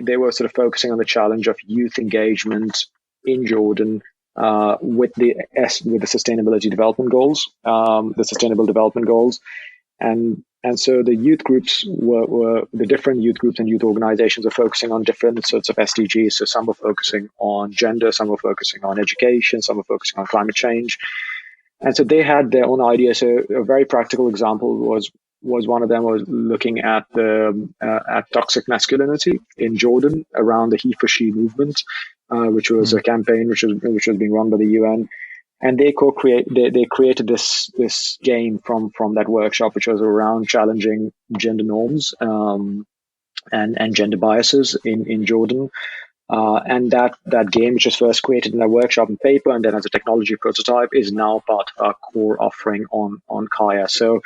they were sort of focusing on the challenge of youth engagement in Jordan with the sustainability development goals, the sustainable development goals, and so the youth groups were the different youth groups and youth organizations are focusing on different sorts of SDGs. So some were focusing on gender, some were focusing on education, some were focusing on climate change. And so they had their own ideas. So a very practical example was one of them was looking at the at toxic masculinity in Jordan around the He for She movement, which was a campaign which was being run by the UN. And they created this game from that workshop, which was around challenging gender norms and gender biases in Jordan. And that game, which was first created in a workshop and paper and then as a technology prototype, is now part of our core offering on Kaya. So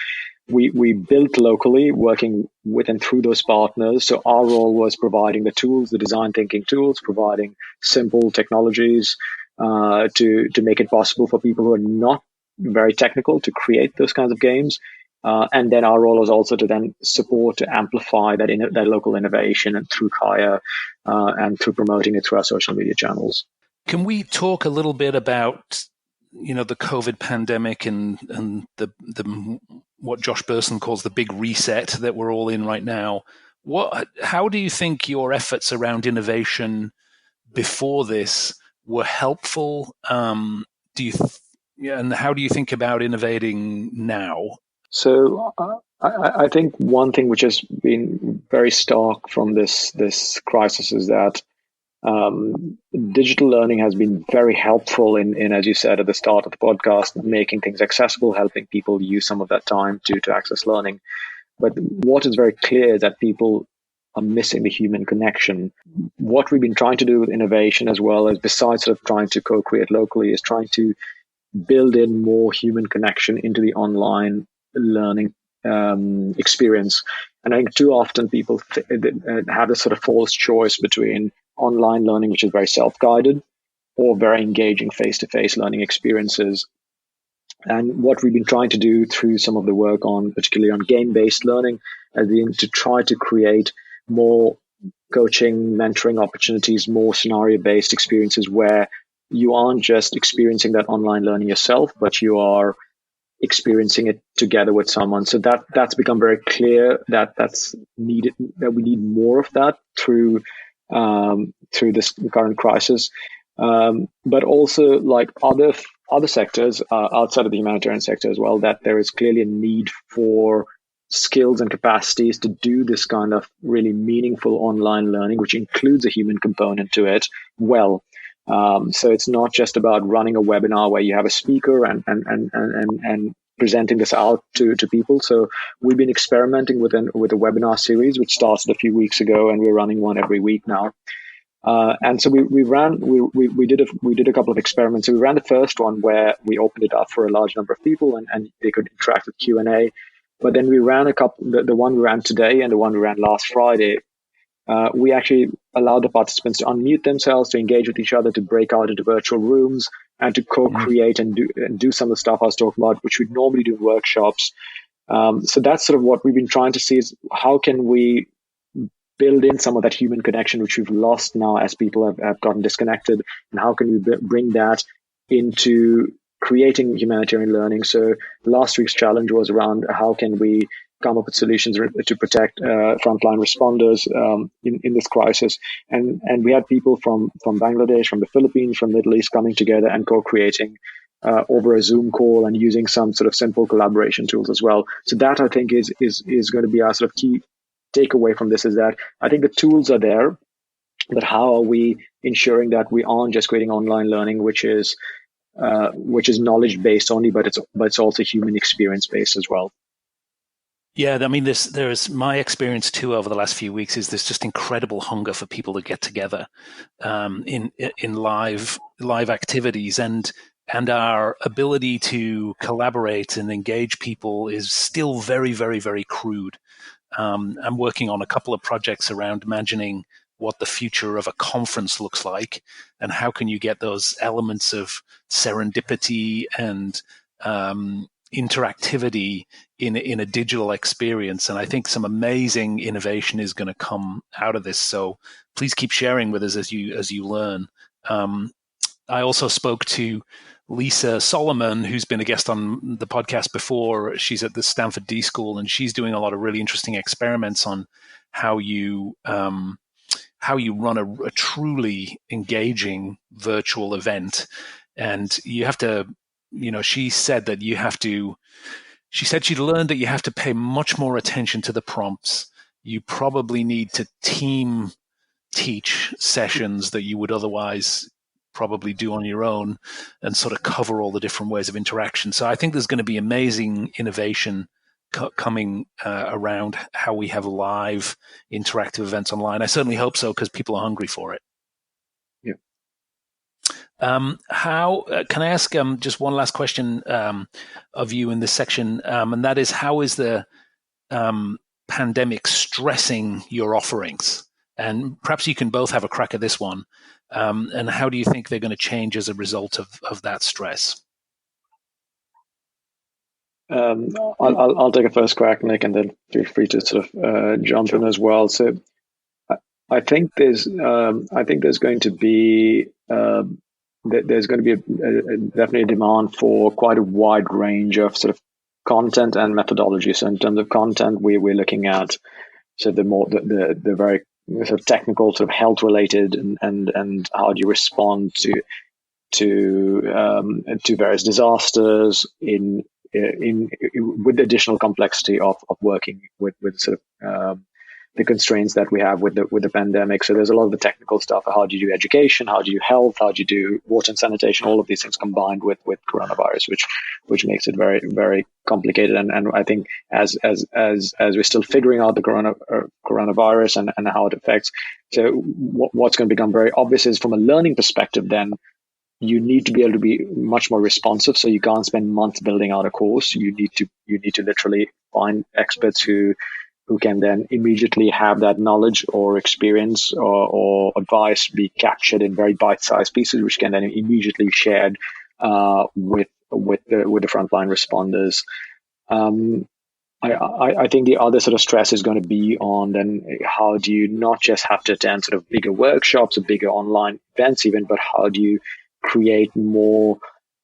we built locally, working with and through those partners. So our role was providing the tools, the design thinking tools, providing simple technologies to make it possible for people who are not very technical to create those kinds of games. And then our role was also to then support, to amplify that local innovation and through Kaya and through promoting it through our social media channels. Can we talk a little bit about, the COVID pandemic and the what Josh Bersin calls the big reset that we're all in right now? How do you think your efforts around innovation before this were helpful? And how do you think about innovating now? So I think one thing which has been very stark from this crisis is that digital learning has been very helpful in, as you said at the start of the podcast, making things accessible, helping people use some of that time to access learning. But what is very clear is that people are missing the human connection. What we've been trying to do with innovation, as well as besides sort of trying to co-create locally, is trying to build in more human connection into the online learning experience. And I think too often people have this sort of false choice between online learning, which is very self-guided, or very engaging face-to-face learning experiences. And what we've been trying to do through some of the work particularly on game-based learning, has been to try to create more coaching, mentoring opportunities, more scenario-based experiences where you aren't just experiencing that online learning yourself, but you are experiencing it together with someone. So that's become very clear that's needed, that we need more of that through this current crisis. But also, like other sectors outside of the humanitarian sector as well, that there is clearly a need for skills and capacities to do this kind of really meaningful online learning, which includes a human component to it well. So it's not just about running a webinar where you have a speaker and presenting this out to people. So we've been experimenting with a webinar series, which started a few weeks ago, and we're running one every week now. And so we did a couple of experiments. So we ran the first one where we opened it up for a large number of people and they could interact with Q&A. But then we ran the one we ran today and the one we ran last Friday. We actually allowed the participants to unmute themselves, to engage with each other, to break out into virtual rooms, and to co-create and do some of the stuff I was talking about, which we'd normally do in workshops. So that's sort of what we've been trying to see is how can we build in some of that human connection, which we've lost now as people have gotten disconnected, and how can we bring that into creating humanitarian learning. So last week's challenge was around how can we come up with solutions to protect frontline responders in this crisis. And we had people from Bangladesh, from the Philippines, from the Middle East coming together and co-creating over a Zoom call and using some sort of simple collaboration tools as well. So that I think is going to be our sort of key takeaway from this, is that I think the tools are there, but how are we ensuring that we aren't just creating online learning, which is knowledge based only, but it's also human experience based as well. Yeah, I mean, there's my experience too over the last few weeks is there's just incredible hunger for people to get together in live activities, and our ability to collaborate and engage people is still very, very, very crude. I'm working on a couple of projects around imagining what the future of a conference looks like, and how can you get those elements of serendipity and interactivity in a digital experience. And I think some amazing innovation is going to come out of this. So please keep sharing with us as you learn. I also spoke to Lisa Solomon, who's been a guest on the podcast before. She's at the Stanford D School, and she's doing a lot of really interesting experiments on how you run a truly engaging virtual event. And you have to, she said she'd learned that you have to pay much more attention to the prompts. You probably need to team teach sessions that you would otherwise probably do on your own, and sort of cover all the different ways of interaction. So I think there's going to be amazing innovation coming around how we have live interactive events online. I certainly hope so, because people are hungry for it. Yeah. How can I ask just one last question of you in this section, and that is, how is the pandemic stressing your offerings? And perhaps you can both have a crack at this one. And how do you think they're going to change as a result of that stress? I'll take a first crack, Nick, and then feel free to sort of jump in as well. So I think there's going to be definitely a demand for quite a wide range of sort of content and methodology. So in terms of content, we're looking at the very sort of technical, sort of health related, and how do you respond to various disasters with the additional complexity of working with sort of the constraints that we have with the pandemic. So there's a lot of the technical stuff. How do you do education? How do you health? How do you do water and sanitation? All of these things combined with coronavirus, which makes it very, very complicated. And I think as we're still figuring out the coronavirus and how it affects, so what's going to become very obvious is, from a learning perspective, then you need to be able to be much more responsive. So you can't spend months building out a course. You need to literally find experts who can then immediately have that knowledge or experience or advice be captured in very bite-sized pieces, which can then immediately be shared with the frontline responders. I think the other sort of stress is going to be on then how do you not just have to attend sort of bigger workshops or bigger online events even, but how do you create more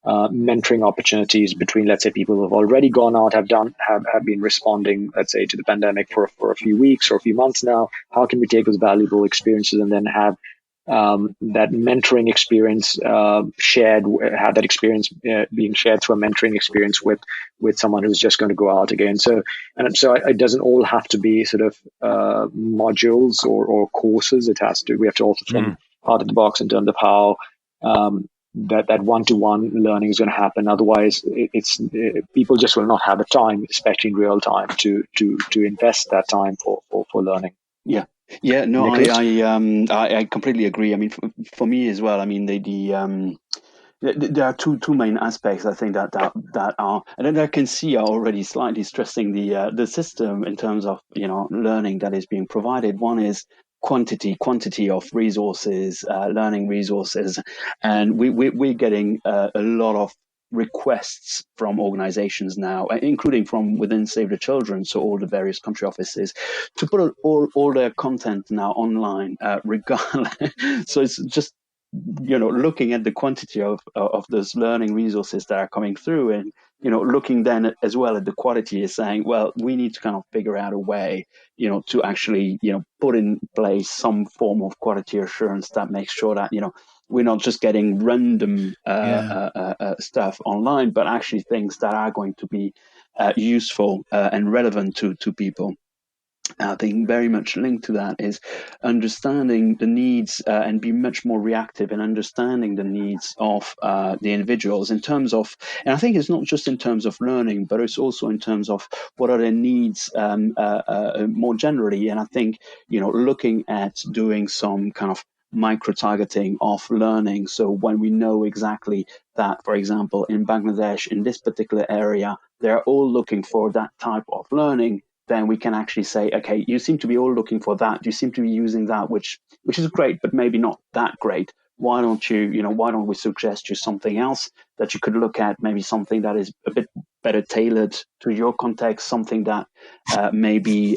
mentoring opportunities between, let's say, people who have already gone out, have been responding, let's say, to the pandemic for a few weeks or a few months now. How can we take those valuable experiences and then have that mentoring experience shared, have that experience being shared through a mentoring experience with someone who's just going to go out again. So it doesn't all have to be sort of modules or courses. We have to also think out of the box in terms of how that one-to-one learning is going to happen. Otherwise, people just will not have the time, especially in real time, to invest that time for learning. Yeah. No, I completely agree. I mean, for me as well. I mean, there are two main aspects I think that are, and then I can see are already slightly stressing the system in terms of learning that is being provided. One is quantity of resources, learning resources, and we're getting a lot of requests from organizations now, including from within Save the Children, so all the various country offices, to put all their content now online, regardless. So it's just looking at the quantity of those learning resources that are coming through, and looking then as well at the quality, is saying, well, we need to kind of figure out a way to actually put in place some form of quality assurance that makes sure that we're not just getting random stuff online, but actually things that are going to be useful and relevant to people. I think very much linked to that is understanding the needs and be much more reactive in understanding the needs of the individuals in terms of, and I think it's not just in terms of learning, but it's also in terms of what are their needs more generally. And I think, looking at doing some kind of micro-targeting of learning. So when we know exactly that, for example, in Bangladesh, in this particular area, they're all looking for that type of learning, then we can actually say, okay, you seem to be all looking for that. You seem to be using that, which is great, but maybe not that great. Why don't we suggest you something else that you could look at, maybe something that is a bit better tailored to your context, something that may be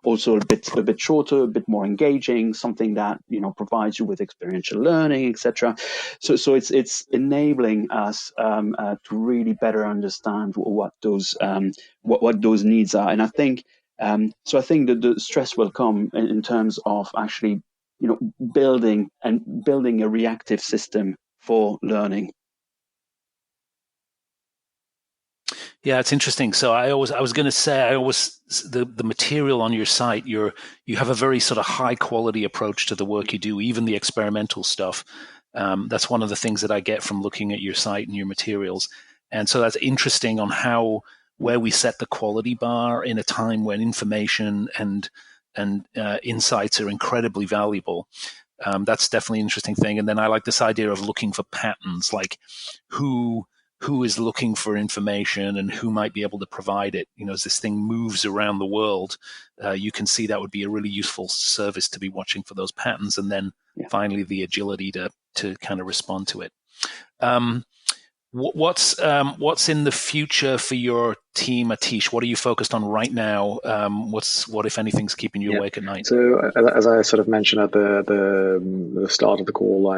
also a bit shorter, a bit more engaging, something that provides you with experiential learning, etc. So it's enabling us to really better understand what those needs are, and I think so. I think that the stress will come in terms of actually building a reactive system for learning. Yeah, it's interesting. So I was going to say, the material on your site, you have a very sort of high quality approach to the work you do, even the experimental stuff. That's one of the things that I get from looking at your site and your materials. And so that's interesting on where we set the quality bar in a time when information and insights are incredibly valuable. That's definitely an interesting thing. And then I like this idea of looking for patterns, like who is looking for information and who might be able to provide it. As this thing moves around the world, you can see that would be a really useful service to be watching for those patterns, and then finally the agility to kind of respond to it. What's in the future for your team, Atish? What are you focused on right now? What if anything's keeping you awake at night? So as I sort of mentioned at the start of the call,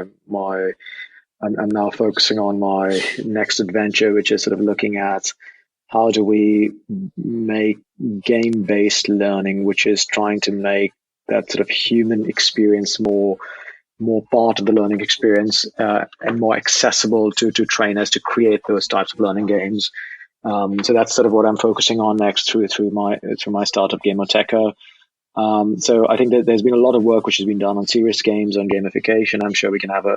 I'm now focusing on my next adventure, which is sort of looking at how do we make game-based learning, which is trying to make that sort of human experience more part of the learning experience and more accessible to trainers to create those types of learning games. So that's sort of what I'm focusing on next through my startup Gamoteca. So I think that there's been a lot of work which has been done on serious games, on gamification. I'm sure we can have a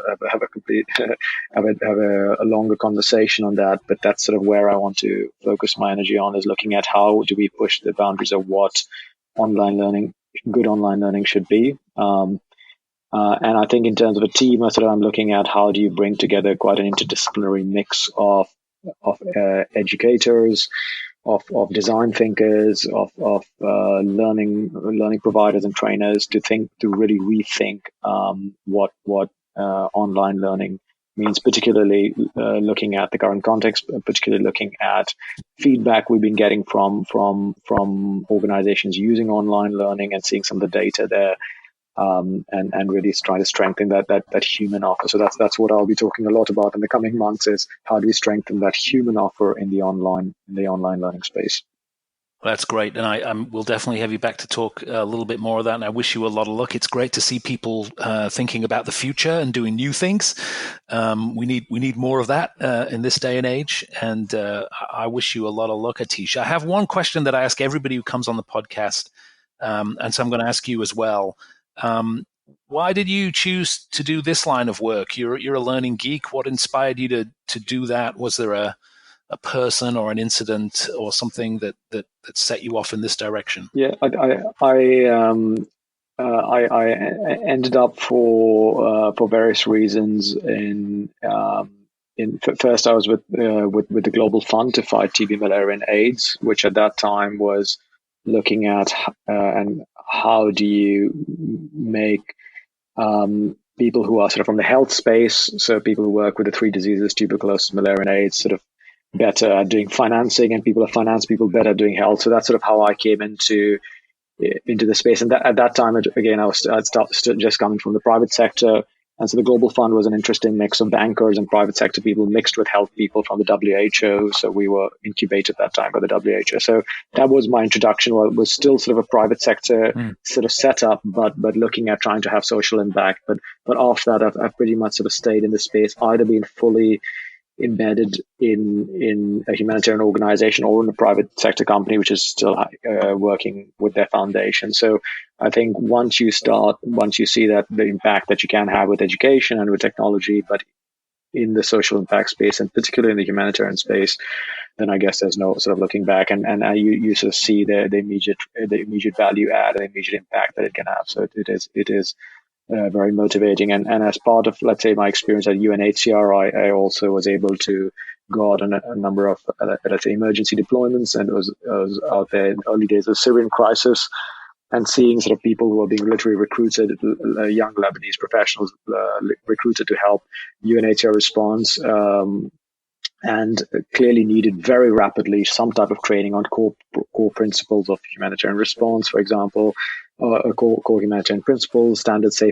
complete have a longer conversation on that. But that's sort of where I want to focus my energy on, is looking at how do we push the boundaries of what good online learning should be. And I think in terms of a team, I'm looking at how do you bring together quite an interdisciplinary mix of educators, of design thinkers, of learning providers and trainers to really rethink what online learning means, particularly looking at the current context, particularly looking at feedback we've been getting from organizations using online learning and seeing some of the data there. And really trying to strengthen that human offer. So that's what I'll be talking a lot about in the coming months, is how do we strengthen that human offer in the online learning space. That's great, and I will definitely have you back to talk a little bit more of that. And I wish you a lot of luck. It's great to see people thinking about the future and doing new things. We need more of that in this day and age. And I wish you a lot of luck, Atish. I have one question that I ask everybody who comes on the podcast, and so I'm going to ask you as well. Why did you choose to do this line of work? You're a learning geek. What inspired you to do that? Was there a person or an incident or something that set you off in this direction? Yeah, I ended up for various reasons first I was with the Global Fund to fight TB, malaria, and AIDS, which at that time was looking at and how do you make people who are sort of from the health space, so people who work with the three diseases, tuberculosis, malaria, and AIDS, sort of better at doing financing, and people who finance people better at doing health. So that's sort of how I came into the space. And at that time, again, I'd just coming from the private sector. And so the Global Fund was an interesting mix of bankers and private sector people mixed with health people from the WHO. So we were incubated at that time by the WHO. So that was my introduction. Well, it was still sort of a private sector sort of setup, but looking at trying to have social impact. But after that, I've pretty much sort of stayed in the space, either being fully embedded in a humanitarian organization or in a private sector company, which is still working with their foundation. So I think once you see that the impact that you can have with education and with technology, but in the social impact space, and particularly in the humanitarian space, then I guess there's no sort of looking back, and you sort of see the immediate value add and immediate impact that it can have. So it is very motivating. And as part of, let's say, my experience at UNHCR, I also was able to go out on a number of, let's say, emergency deployments, and was out there in the early days of the Syrian crisis, and seeing sort of people who are being literally recruited, young Lebanese professionals recruited to help UNHCR response. and clearly needed very rapidly some type of training on core principles of humanitarian response, for example, core humanitarian principles, standard safe